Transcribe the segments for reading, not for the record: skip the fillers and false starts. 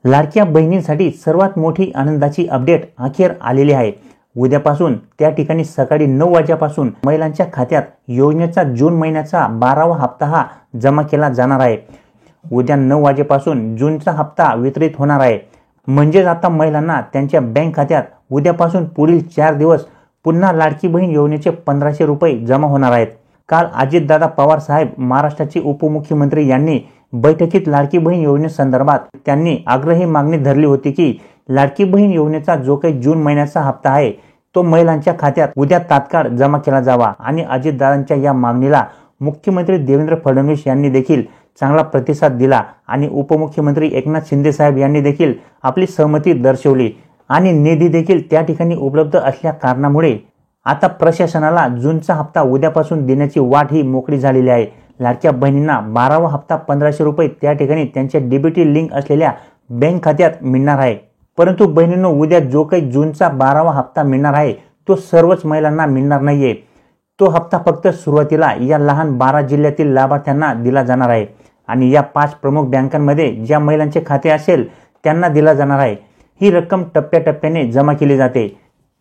लाडक्या बहिणींसाठी सर्वात मोठी आनंदाची अपडेट अखेर आलेली आहे। उद्यापासून त्या ठिकाणी सकाळी 9 वाजेपासून महिलांच्या खात्यात योजनेचा जून महिन्याचा 12वा हप्ता हा जमा केला जाणार आहे। उद्या 9 वाजेपासून जूनचा हप्ता वितरित होणार आहे। म्हणजेच आता महिलांना त्यांच्या बँक खात्यात उद्यापासून पुढील 4 दिवस पुन्हा लाडकी बहीण योजनेचे 1500 रुपये जमा होणार आहेत। काल अजितदादा पवार साहेब महाराष्ट्राचे उपमुख्यमंत्री यांनी बैठकीत लाडकी बहीण योजनेसंदर्भात त्यांनी आग्रही मागणी धरली होती की लाडकी बहीण योजनेचा जो काही जून महिन्याचा हप्ता आहे तो महिलांच्या खात्यात उद्या तात्काळ जमा केला जावा आणि अजितदादांच्या या मागणीला मुख्यमंत्री देवेंद्र फडणवीस यांनी देखील चांगला प्रतिसाद दिला आणि उपमुख्यमंत्री एकनाथ शिंदे साहेब यांनी देखील आपली सहमती दर्शवली आणि निधी देखील त्या ठिकाणी उपलब्ध असल्या कारणामुळे आता प्रशासनाला जूनचा हप्ता उद्यापासून देण्याची वाट ही मोकळी झालेली आहे। लाडक्या बहिणींना 12वा हप्ता 1500 रुपये त्या ठिकाणी त्यांच्या डीबीटी लिंक असलेल्या बँक खात्यात मिळणार आहे। परंतु बहिणींनो, उद्या जो काही जूनचा 12वा हप्ता मिळणार आहे तो सर्वच महिलांना मिळणार नाहीये। तो हप्ता फक्त सुरुवातीला या लहान 12 जिल्ह्यातील लाभार्थ्यांना दिला जाणार आहे आणि या 5 प्रमुख बँकांमध्ये ज्या महिलांचे खाते असेल त्यांना दिला जाणार आहे। ही रक्कम टप्प्याटप्प्याने जमा केली जाते।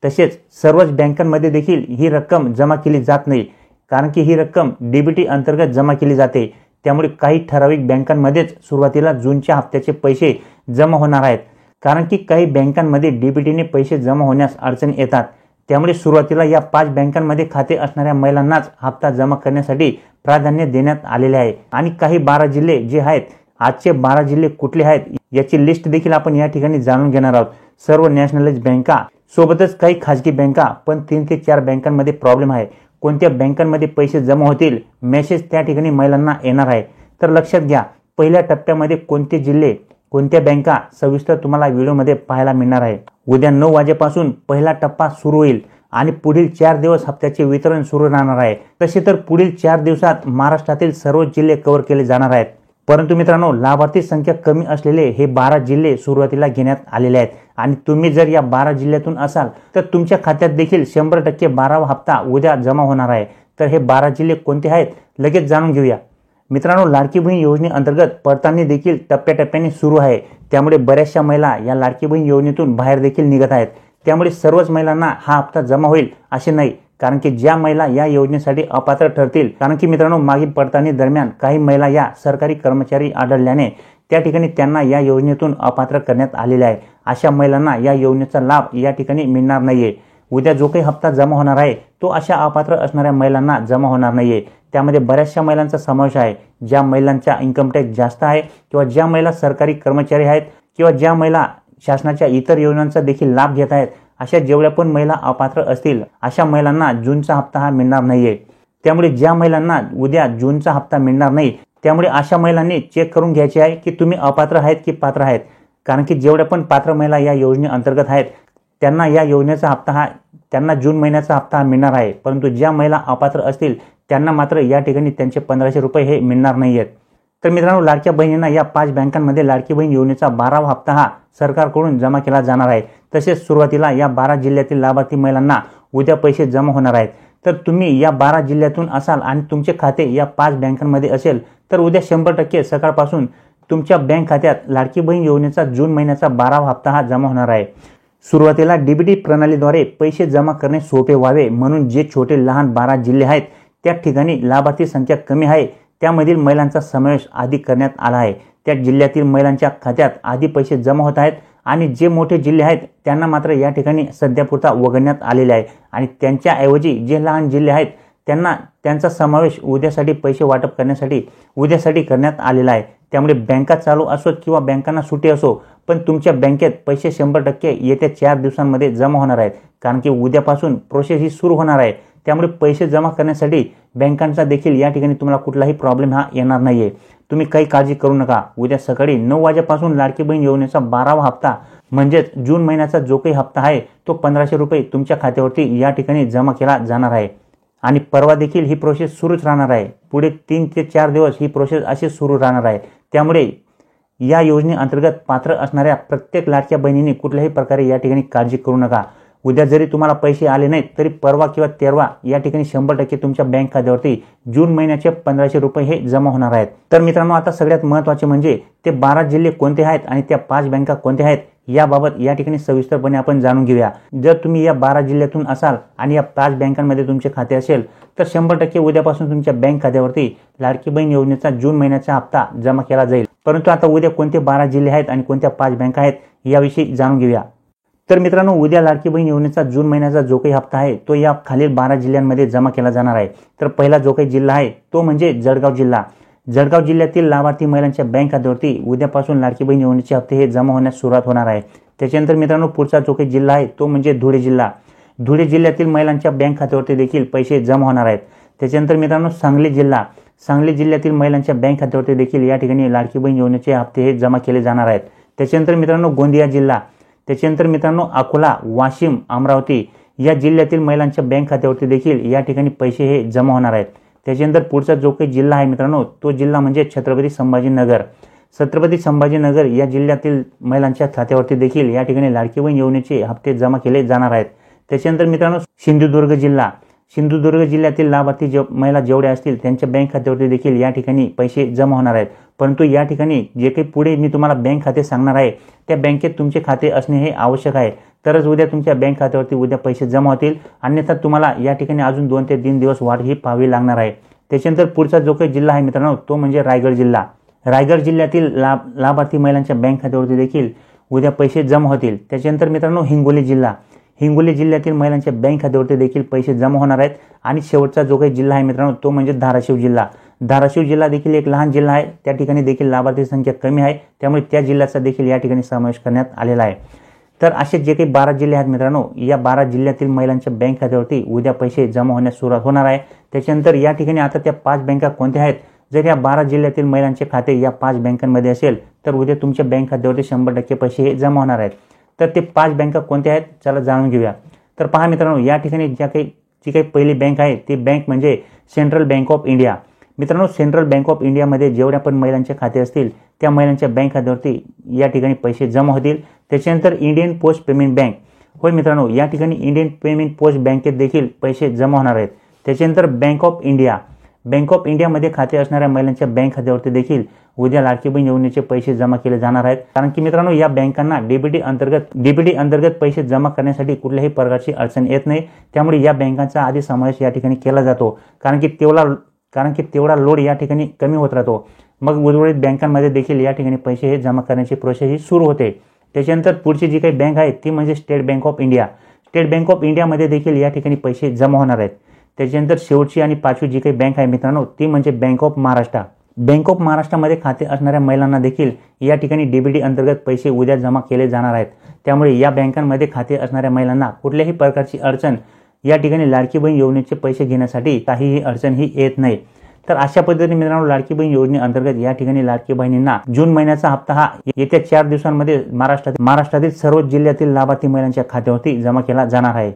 तसेच सर्वच बँकांमध्ये देखील ही रक्कम जमा केली जात नाही, कारण की ही रक्कम डीबीटी अंतर्गत जमा केली जाते। त्यामुळे काही ठराविक बँकांमध्येच सुरुवातीला जूनच्या हप्त्याचे पैसे जमा होणार आहेत, कारण की काही बँकांमध्ये डीबीटीने पैसे जमा होण्यास अडचणी येतात। त्यामुळे सुरुवातीला या 5 बँकांमध्ये खाते असणाऱ्या महिलांनाच हप्ता जमा करण्यासाठी प्राधान्य देण्यात आलेले आहे आणि काही 12 जिल्हे जे आहेत, आजचे 12 जिल्हे कुठले आहेत याची लिस्ट देखील आपण या ठिकाणी जाणून घेणार आहोत। सर्व नॅशनलाइज बँका सोबतच काही खाजगी बँका, पण 3 ते 4 बँकांमध्ये प्रॉब्लेम आहे। कोणत्या बँकांमध्ये पैसे जमा होतील मेसेज त्या ठिकाणी महिलांना येणार आहे। तर लक्षात घ्या, पहिल्या टप्प्यामध्ये कोणते जिल्हे कोणत्या बँका सविस्तर तुम्हाला व्हिडिओमध्ये पाहायला मिळणार आहे। उद्या 9 वाजेपासून पहिला टप्पा सुरू होईल आणि पुढील 4 दिवस हप्त्याचे वितरण सुरू राहणार आहे। तसे तर पुढील 4 दिवसात महाराष्ट्रातील सर्व जिल्हे कव्हर केले जाणार आहेत। परंतु मित्रांनो, लाभार्थी संख्या कमी असलेले हे 12 जिल्हे सुरुवातीला घेण्यात आलेले आहेत आणि तुम्ही जर या 12 जिल्ह्यातून असाल तर तुमच्या खात्यात देखील 100% 12वा हप्ता उद्या जमा होणार आहे। तर हे 12 जिल्हे कोणते आहेत लगेच जाणून घेऊया। मित्रांनो, लाडकी बहीण योजनेअंतर्गत पडताळणी देखील टप्प्याटप्प्याने सुरू आहे। त्यामुळे बऱ्याचशा महिला या लाडकी बहीण योजनेतून बाहेर देखील निघत आहेत। त्यामुळे सर्वच महिलांना हा हप्ता जमा होईल असे नाही, कारण की ज्या महिला या योजनेसाठी अपात्र ठरतील, कारण की मित्रांनो मागील पडताळणी दरम्यान काही महिला या सरकारी कर्मचारी आढळल्याने त्या ठिकाणी त्यांना या योजनेतून अपात्र करण्यात आलेले आहे। अशा महिलांना या योजनेचा लाभ या ठिकाणी मिळणार नाहीये। उद्या जो काही हप्ता जमा होणार आहे तो अशा अपात्र असणाऱ्या महिलांना जमा होणार नाहीये। त्यामध्ये बऱ्याचशा महिलांचा समावेश आहे, ज्या महिलांचा इन्कम टॅक्स जास्त आहे किंवा ज्या महिला सरकारी कर्मचारी आहेत किंवा ज्या महिला शासनाच्या इतर योजनांचा देखील लाभ घेत आहेत। अशा जेवढ्या पण महिला अपात्र असतील अशा महिलांना जूनचा हप्ता हा मिळणार नाहीये। त्यामुळे ज्या महिलांना उद्या जूनचा हप्ता मिळणार नाही, त्यामुळे अशा महिलांनी चेक करून घ्यायचे आहे की तुम्ही अपात्र आहेत की पात्र आहेत, कारण की जेवढ्या पण पात्र महिला या योजनेअंतर्गत आहेत त्यांना या योजनेचा हप्ता त्यांना जून महिन्याचा हप्ता मिळणार आहे। परंतु ज्या महिला अपात्र असतील त्यांना मात्र या ठिकाणी त्यांचे 1500 रुपये हे मिळणार नाहीयेत। तर मित्रांनो, लाडक्या बहिणींना या 5 बँकांमध्ये लाडकी बहीण योजनेचा 12वा हप्ता हा सरकारकडून जमा केला जाणार आहे। तसेच सुरुवातीला या 12 जिल्ह्यातील लाभार्थी महिलांना उद्या पैसे जमा होणार आहेत। तर तुम्ही या 12 जिल्ह्यातून असाल आणि तुमचे खाते या 5 बँकांमध्ये असेल तर उद्या 100% सकाळपासून तुमच्या बँक खात्यात लाडकी बहीण योजनेचा जून महिन्याचा 12वा हप्ता हा जमा होणार आहे। सुरुवातीला डीबीटी प्रणालीद्वारे पैसे जमा करणे सोपे व्हावे म्हणून जे छोटे लहान 12 जिल्हे आहेत त्या ठिकाणी लाभार्थी संख्या कमी आहे, त्यामधील महिलांचा समावेश आधी करण्यात आला आहे। त्या जिल्ह्यातील महिलांच्या खात्यात आधी पैसे जमा होत आहेत आणि जे मोठे जिल्हे आहेत त्यांना मात्र या ठिकाणी सध्यापुरता वगळण्यात आलेले आहे आणि त्यांच्याऐवजी जे लहान जिल्हे आहेत त्यांना त्यांचा समावेश उद्यासाठी पैसे वाटप करण्यासाठी उद्यासाठी करण्यात आलेला आहे। त्यामुळे बँका चालू असोत किंवा बँकांना सुट्टी असो, पण तुमच्या बँकेत पैसे 100% येत्या 4 दिवसांमध्ये जमा होणार आहेत, कारण की उद्यापासून प्रोसेस ही सुरू होणार आहे। त्यामुळे पैसे जमा करण्यासाठी बँकांचा देखील या ठिकाणी तुम्हाला कुठलाही प्रॉब्लेम हा येणार नाहीये। तुम्ही काही काळजी करू नका। उद्या सकाळी 9 वाजेपासून लाडकी बहीण योजनेचा 12वा हप्ता म्हणजेच जून महिन्याचा जो काही हप्ता आहे तो 1500 रुपये तुमच्या खात्यावरती या ठिकाणी जमा केला जाणार आहे आणि परवा देखील ही प्रोसेस सुरूच राहणार आहे। पुढे 3 ते 4 दिवस ही प्रोसेस अशी सुरू राहणार आहे। त्यामुळे या योजनेअंतर्गत पात्र असणाऱ्या प्रत्येक लाडक्या बहिणींनी कुठल्याही प्रकारे या ठिकाणी काळजी करू नका। उद्या जरी तुम्हाला पैसे आले नाहीत तरी परवा किंवा तेरवा या ठिकाणी 100% तुमच्या बँक खात्यावरती जून महिन्याचे 1500 रुपये हे जमा होणार आहेत। तर मित्रांनो, आता सगळ्यात महत्त्वाचे म्हणजे ते 12 जिल्हे कोणते आहेत आणि त्या 5 बँका कोणत्या आहेत याबाबत या ठिकाणी सविस्तरपणे आपण जाणून घेऊया। जर तुम्ही या 12 जिल्ह्यातून असाल आणि या 5 बँकांमध्ये तुमचे खाते असेल तर 100% उद्यापासून तुमच्या बँक खात्यावरती लाडकी बहीण योजनेचा जून महिन्याचा हप्ता जमा केला जाईल। परंतु आता उद्या कोणते 12 जिल्हे आहेत आणि कोणत्या 5 बँका आहेत याविषयी जाणून घेऊया। तर मित्रांनो, उद्या लाडकी बहीण योजनेचा जून महिन्याचा जो काही हप्ता आहे तो या खालील 12 जिल्ह्यांमध्ये जमा केला जाणार आहे। तर पहिला जो काही जिल्हा आहे तो म्हणजे जळगाव जिल्हा। जळगाव जिल्ह्यातील लाभार्थी महिलांच्या बँक खात्यावरती उद्यापासून लाडकी बहीण योजनेचे हप्ते हे जमा होण्यास सुरुवात होणार आहे। त्याच्यानंतर मित्रांनो, पुढचा जो काही जिल्हा आहे तो म्हणजे धुळे जिल्हा। धुळे जिल्ह्यातील महिलांच्या बँक खात्यावरती देखील पैसे जमा होणार आहेत। त्याच्यानंतर मित्रांनो, सांगली जिल्हा। सांगली जिल्ह्यातील महिलांच्या बँक खात्यावरती देखील या ठिकाणी लाडकी बहीण योजनेचे हप्ते हे जमा केले जाणार आहेत। त्याच्यानंतर मित्रांनो, गोंदिया जिल्हा। त्याच्यानंतर मित्रांनो, अकोला, वाशिम, अमरावती या जिल्ह्यातील महिलांच्या बँक खात्यावरती देखील या ठिकाणी पैसे हे जमा होणार आहेत। त्याच्यानंतर पुढचा जो काही जिल्हा आहे मित्रांनो तो जिल्हा म्हणजे छत्रपती संभाजीनगर। छत्रपती संभाजीनगर या जिल्ह्यातील महिलांच्या खात्यावरती देखील या ठिकाणी लाडकी बहीण योजनेचे हप्ते जमा केले जाणार आहेत। त्याच्यानंतर मित्रांनो, सिंधुदुर्ग जिल्हा। सिंधुदुर्ग जिल्ह्यातील लाभार्थी महिला जेवढ्या असतील त्यांच्या बँक खात्यावरती देखील या ठिकाणी पैसे जमा होणार आहेत। परंतु या ठिकाणी जे काही पुढे मी तुम्हाला बँक खाते सांगणार आहे त्या बँकेत तुमचे खाते असणे हे आवश्यक आहे, तरच उद्या तुमच्या बँक खात्यावरती उद्या पैसे जमा होतील, अन्यथा तुम्हाला या ठिकाणी अजून 2 ते 3 दिवस वाट ही पाहावी लागणार आहे। त्याच्यानंतर पुढचा जो काही जिल्हा आहे मित्रांनो तो म्हणजे रायगड जिल्हा। रायगड जिल्ह्यातील लाभार्थी महिलांच्या बँक खात्यावरती देखील उद्या पैसे जमा होतील। त्याच्यानंतर मित्रांनो, हिंगोली जिल्हा। हिंगोली जिल्ह्यातील महिलांच्या बँक खात्यावरती देखील पैसे जमा होणार आहेत। आणि शेवटचा जो काही जिल्हा आहे मित्रांनो तो म्हणजे धाराशिव जिल्हा। धाराशिव जिल्हा देखील एक लहान जिल्हा आहे, त्या ठिकाणी देखील लाभार्थी संख्या कमी आहे, त्यामुळे त्या जिल्ह्याचा देखील या ठिकाणी समावेश करण्यात आलेला आहे। तर असे जे काही 12 जिल्हे आहेत मित्रांनो, या 12 जिल्ह्यातील महिलांच्या बँक खात्यावरती उद्या पैसे जमा होण्यास सुरुवात होणार आहे। त्याच्यानंतर या ठिकाणी आता त्या 5 बँका कोणत्या आहेत, जर या 12 जिल्ह्यातील महिलांचे खाते या 5 बँकांमध्ये असेल तर उद्या तुमच्या बँक खात्यावरती 100% पैसे हे जमा होणार आहेत। तर ते 5 बँका कोणत्या आहेत चला जाणून घेऊया। तर पहा मित्रांनो, या ठिकाणी जी काही पहिली बँक आहे ती बँक म्हणजे सेंट्रल बँक ऑफ इंडिया। मित्रांनो, सेंट्रल बँक ऑफ इंडियामध्ये जेवढ्या पण महिलांचे खाते असतील त्या महिलांच्या बँक खात्यावरती या ठिकाणी पैसे जमा होतील। त्याच्यानंतर इंडियन पोस्ट पेमेंट बँक, होय मित्रांनो, या ठिकाणी इंडियन पेमेंट पोस्ट बँकेत देखील पैसे जमा होणार आहेत। त्याच्यानंतर bank of India. Bank of इंडियामध्ये खाते असणाऱ्या महिलांच्या बँक खात्यावरती देखील उद्या लाडकी बहीण योजनेचे पैसे जमा केले जाणार आहेत। कारण की मित्रांनो, या बँकांना डीबीटी अंतर्गत पैसे जमा करण्यासाठी कुठल्याही प्रकारची अडचण येत नाही, त्यामुळे या बँकांचा आधी समावेश या ठिकाणी केला जातो। कारण की तेवढा लोड या ठिकाणी कमी होत राहतो। मग उर्वरित बँकांमध्ये देखील या ठिकाणी पैसे हे जमा करण्याची प्रोसेस ही सुरू होते। त्याच्यानंतर पुढची जी काही बँक आहे ती म्हणजे state bank of India. State bank of इंडियामध्ये देखील या ठिकाणी पैसे जमा होणार आहेत। त्याच्यानंतर शेवटची आणि 5वी जी काही बँक आहे मित्रांनो ती म्हणजे bank of Maharashtra. Bank of महाराष्ट्रामध्ये खाते असणाऱ्या महिलांना देखील या ठिकाणी डीबीटी अंतर्गत पैसे उद्या जमा केले जाणार आहेत। त्यामुळे या बँकांमध्ये खाते असणाऱ्या महिलांना कुठल्याही प्रकारची अडचण या ठिकाणी लाडकी बहीण योजनेचे पैसे घेण्यासाठी काहीही अडचण ही येत नाही। तर अशा पद्धतीने मित्रांनो, लाडकी बहीण योजनेअंतर्गत या ठिकाणी लाडकी बहिणींना जून महिन्याचा हप्ता हा येत्या 4 दिवसांमध्ये महाराष्ट्रातील सर्व जिल्ह्यातील लाभार्थी महिलांच्या खात्यावरती जमा केला जाणार आहे।